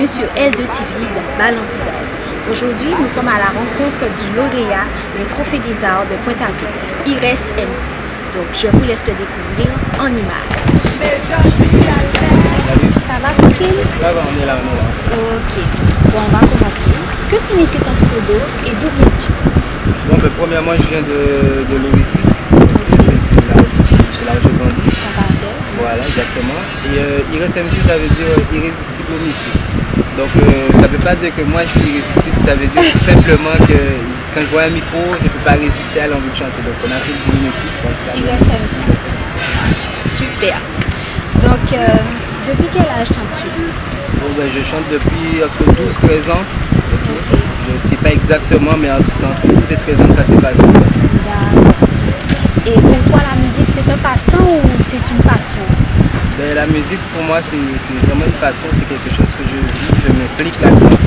bienvenue sur L2 TV dans Ballon Football. Aujourd'hui, nous sommes à la rencontre du lauréat du Trophée des Arts de Pointe-à-Pitre, Ires MC. Donc, je vous laisse le découvrir en images. Ça va, tranquille? Ça va, on est là. Ok, bon, on va commencer. Que signifie ton pseudo et d'où viens-tu? Bon, ben, premièrement, je viens de l'Orisisque. C'est là où j'ai grandi. Voilà, exactement. Et Ires MC, ça veut dire irrésistible au micro. Donc, ça ne veut pas dire que moi je suis irrésistible, ça veut dire tout simplement que quand je vois un micro, je ne peux pas résister à l'envie de chanter. Donc, on a fait le diminutif. Ires MC. Super. Donc, depuis quel âge chantes-tu? Bon, ben, je chante depuis entre 12 et 13 ans. Okay. Je ne sais pas exactement, mais entre 12 et 13 ans, ça s'est passé. D'accord. Et pour toi, la musique, c'est un passe-temps ou c'est une passion? Ben, la musique, pour moi, c'est vraiment une passion. C'est quelque chose que je vis, je m'implique là-dedans.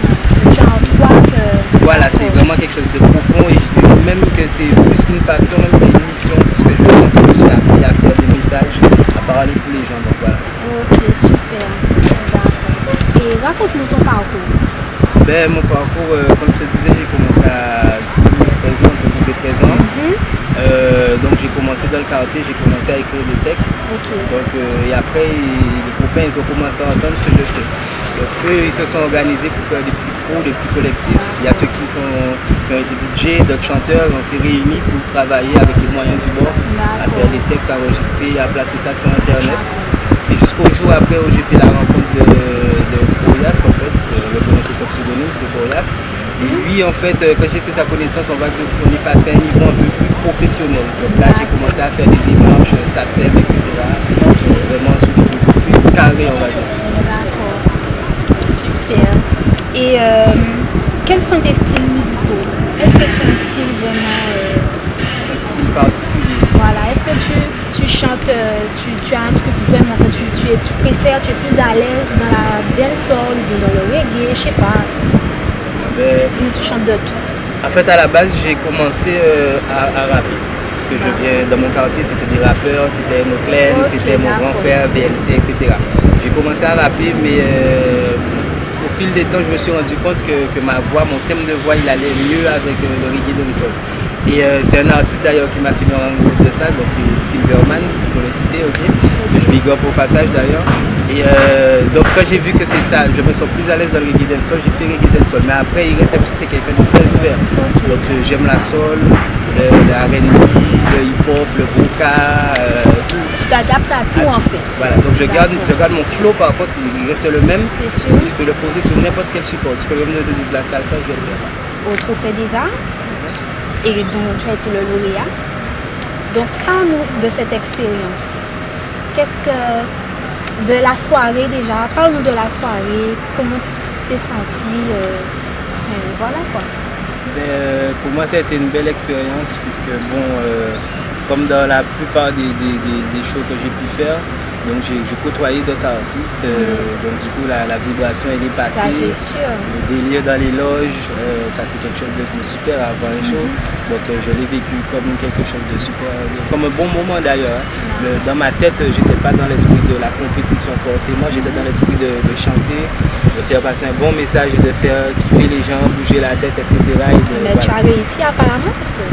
C'est en toi que... Voilà, c'est vraiment quelque chose de profond. Et je dirais même que c'est plus qu'une passion, même c'est une mission. Parce que je suis appris à faire des messages, à parler pour les gens. Donc voilà. Ok, super. D'accord. Et raconte-nous ton parcours. Ben, mon parcours, comme je te disais, j'ai commencé à 12-13 ans, entre 12 et 13 ans. Donc j'ai commencé dans le quartier, j'ai commencé à écrire des textes. Okay. Donc, et après, les copains, ils ont commencé à entendre ce que je fais. Donc eux, ils se sont organisés pour faire des petits pros, des petits collectifs. Il y a ceux qui ont été DJ, d'autres chanteurs. On s'est réunis pour travailler avec les moyens du bord, à faire des textes, à enregistrer, à placer ça sur Internet. Et jusqu'au jour après où j'ai fait la rencontre de Boyas, en fait, le connaisseur son pseudonyme, c'est Boyas. Et lui, en fait, quand j'ai fait sa connaissance, on va dire qu'on est passé à un niveau un peu plus professionnel. Donc là, j'ai commencé à faire des démarches, SACEM, etc. Vraiment sur des trucs plus carrés, on va dire. D'accord. Super. Et quels sont tes styles musicaux? Est-ce que tu as un style vraiment... Un style particulier. Voilà. Est-ce que tu chantes, tu as un truc vraiment que tu préfères, tu es plus à l'aise dans la dancehall ou dans le reggae, je sais pas. Ou tu chantes de tout? En fait, à la base, j'ai commencé à rapper. Parce que je viens dans mon quartier, c'était des rappeurs, c'était nos clan, c'était mon grand frère, BLC, etc. J'ai commencé à rapper, mais au fil des temps, je me suis rendu compte que ma voix, mon thème de voix, il allait mieux avec le reggae de sol. Et c'est un artiste d'ailleurs qui m'a fait me rendre compte de ça, donc c'est Silverman, pour le citer, ok. Je big up au passage d'ailleurs. Et donc quand j'ai vu que c'est ça, je me sens plus à l'aise dans le reggae dancehall, j'ai fait reggae dancehall. Mais après, Ires MC, c'est quelqu'un de très ouvert. Donc j'aime la soul, le R&B, le hip-hop, le boca, tout. Tu t'adaptes à tout en fait. Voilà, donc je garde mon flow, par contre, il reste le même. C'est sûr. Je peux le poser sur n'importe quel support. Tu peux même me donner de la salsa, je vais le faire. Au Trophée des Arts, et dont tu as été le lauréat. Donc, parle-nous de cette expérience. Qu'est-ce que... De la soirée déjà, parle-nous de la soirée, comment tu t'es senti, voilà quoi. Ben, pour moi, ça a été une belle expérience, puisque bon, comme dans la plupart des shows que j'ai pu faire, donc j'ai côtoyé d'autres artistes, donc du coup la vibration elle est passée. Ça c'est sûr. Le délire dans les loges, ça c'est quelque chose de super avant un show. Donc je l'ai vécu comme quelque chose de super, comme un bon moment d'ailleurs. Dans ma tête, j'étais pas dans l'esprit de la compétition forcément, j'étais dans l'esprit de chanter, de faire passer un bon message, de faire kiffer les gens, bouger la tête, etc. Mais voilà. Tu as réussi apparemment parce que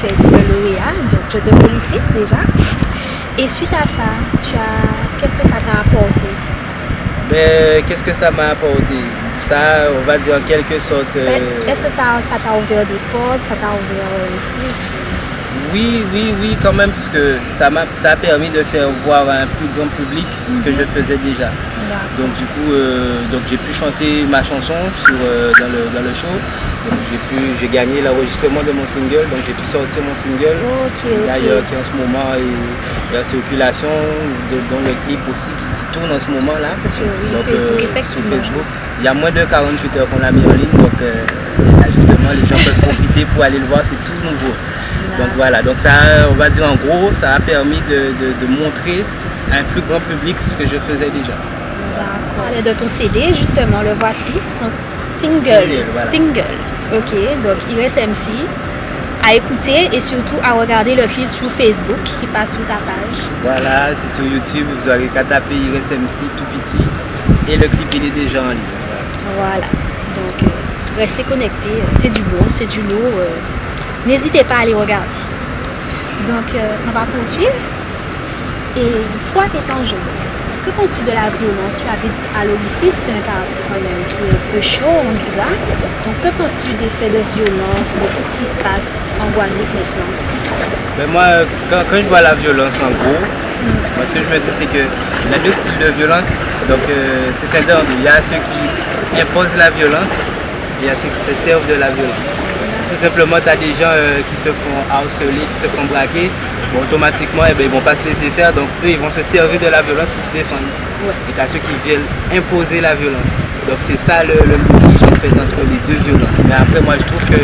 tu as été le lauréat, donc je te félicite déjà. Et suite à ça, qu'est-ce que ça t'a apporté? Ben, qu'est-ce que ça m'a apporté? Ça, on va dire en quelque sorte... Est-ce que ça t'a ouvert des portes, ça t'a ouvert des trucs? Oui, quand même, puisque ça a permis de faire voir à un plus grand public ce que je faisais déjà. Donc du coup, j'ai pu chanter ma chanson dans le show. Donc j'ai gagné l'enregistrement de mon single, donc j'ai pu sortir mon single. D'ailleurs qui en ce moment est en circulation, dont le clip aussi qui tourne en ce moment là. Sur Facebook. Il y a moins de 48 heures qu'on l'a mis en ligne, donc là, justement les gens peuvent profiter pour aller le voir, c'est tout nouveau. Donc voilà, donc ça, on va dire en gros, ça a permis de montrer à un plus grand public ce que je faisais déjà. D'accord. De ton CD, justement, le voici, ton single. Voilà. Single. Ok, donc Ires MC, à écouter et surtout à regarder le clip sur Facebook qui passe sur ta page. Voilà, c'est sur YouTube, vous aurez qu'à taper Ires MC tout petit et le clip il est déjà en ligne. Voilà. Donc, restez connectés. C'est du bon, c'est du lourd. N'hésitez pas à aller regarder. Donc, on va poursuivre. Et toi, étant jeune, que penses-tu de la violence? Tu habites à l'Olycée, c'est un quartier quand même qui est un peu chaud, on dit là. Donc, que penses-tu des faits de violence, de tout ce qui se passe en Guadeloupe maintenant? Ben moi, quand je vois la violence en gros, moi, ce que je me dis, c'est qu'il y a deux styles de violence. Donc, c'est scindé en deux. Il y a ceux qui imposent la violence et il y a ceux qui se servent de la violence. Tout simplement, tu as des gens qui se font harceler, qui se font braquer. Bon, automatiquement, ils ne vont pas se laisser faire. Donc, eux, ils vont se servir de la violence pour se défendre. Ouais. Et tu as ceux qui viennent imposer la violence. Donc, c'est ça le litige en fait entre les deux violences. Mais après, moi, je trouve que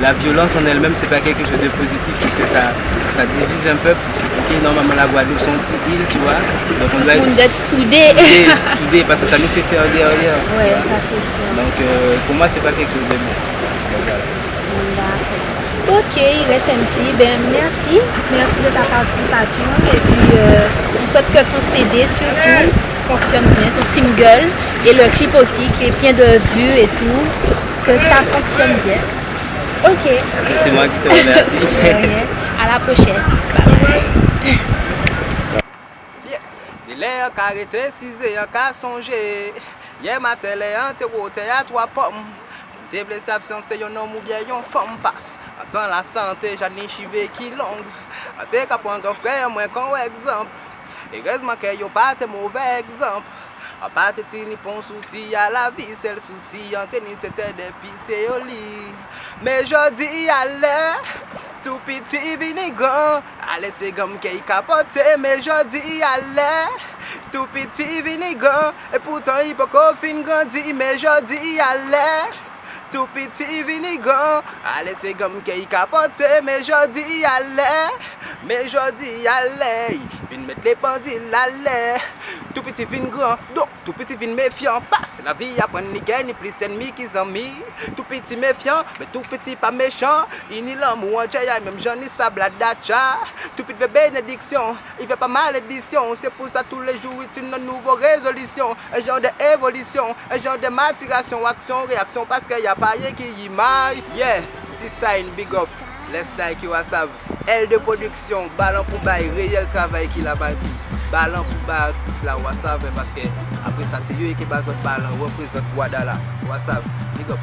la violence en elle-même, c'est pas quelque chose de positif puisque ça divise un peuple. Okay, normalement, la Guadeloupe, sont une petite île, tu vois. Donc, on doit être soudés. Soudés parce que ça nous fait faire derrière. Ouais, ça c'est sûr. Donc, pour moi, c'est pas quelque chose de bon. Donc, voilà. Ok, il reste MC. Ben, merci. Merci de ta participation. Et puis, on souhaite que ton CD surtout fonctionne bien, ton single et le clip aussi, qui est plein de vues et tout, que ça fonctionne bien. Ok. C'est moi qui te remercie. À la prochaine. Délai en carité, 6 ans qu'à songer. Hier matin, les interrotés à 3 pommes. T'es blessé absence, c'est un homme ou bien une femme passe. Attends la santé, j'en ai chivé qui longue. T'es qu'à prendre un frère, moi qu'on exemple. Heureusement qu'il n'y a pas de mauvais exemple. A pas de ni pour souci à la vie, c'est le souci. En tennis, c'était des pisses au lit. Mais je dis, allez. Tout petit vini grand, allez c'est comme qu'il capote, mais je dis allez. Tout petit vini grand, et pourtant il peut qu'on fin grandi, mais je dis allez. Tout petit vini grand, allez c'est comme qu'il capote, mais je dis allez. Mais je dis allez, vin mettre les pendules allez. Tout petit vin grand, donc tout petit vin méfiant, passe la vie apprend ni gagne ni plus ennemi qu'ils amis. Tout petit méfiant, mais tout petit pas méchant. Il ni l'homme ou un jaya, même j'en ai sable à dacha. Tout petit veut bénédiction, il fait pas malédiction. C'est pour ça tous les jours il y a une nouvelle résolution. Un genre d'évolution, un genre de maturation, action, réaction, parce qu'il n'y a pas rien qui y maille. Yeah, T-Sign, big up, let's die qui WhatsApp. L de production, ballon pour bail, réel travail qui l'a bâti. Ballon pour bail artiste là, WhatsApp, parce que après ça c'est lui qui bat votre ballon, représente Guadala. WhatsApp, big up.